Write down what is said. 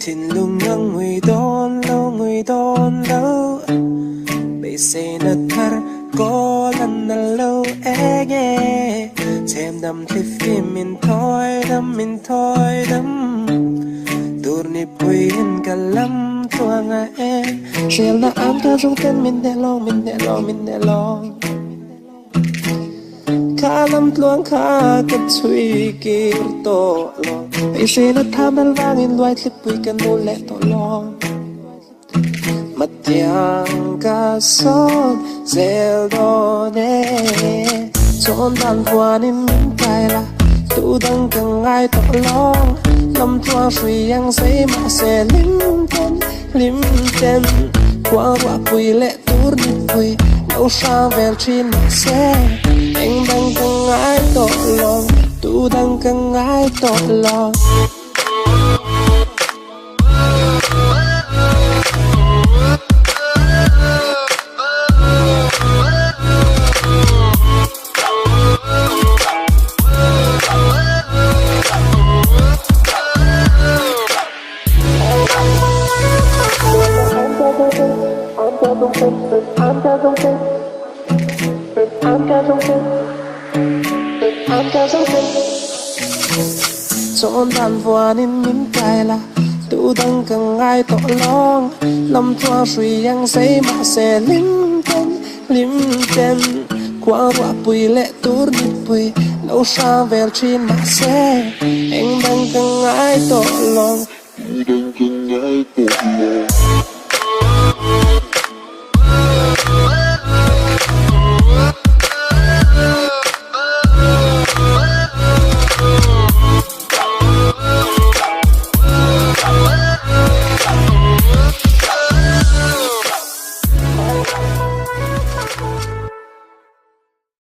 xin lung ngang người đón lâu bây say nát thar có lần nào lâu nghe xem đam thì phim mình thôi đam dur ni puin kalam tua nga em shell na am ka jong ten min de long kalam tluang kha ka chui kir to lo ai se na tham dal wang in loi thlip pui kan no le to lo matiang ka son zel do ne chon dan quan in min kai la tu dang ka ngai to long lam tua shui yang sei ma se lim ten qua wa pui le tur ni pui nấu sa vel chin ma se anh đang cần ai tội lòng tu đang cần ai tội lòng chọn đàn voa nên những cái là tu đăng cần ai tội long lâm thoa suy yang say mà sẽ lim tên qua quả bùi lệ tur đi bùi nấu sa vel chin mà sẽ anh đang cần ai tội lòng.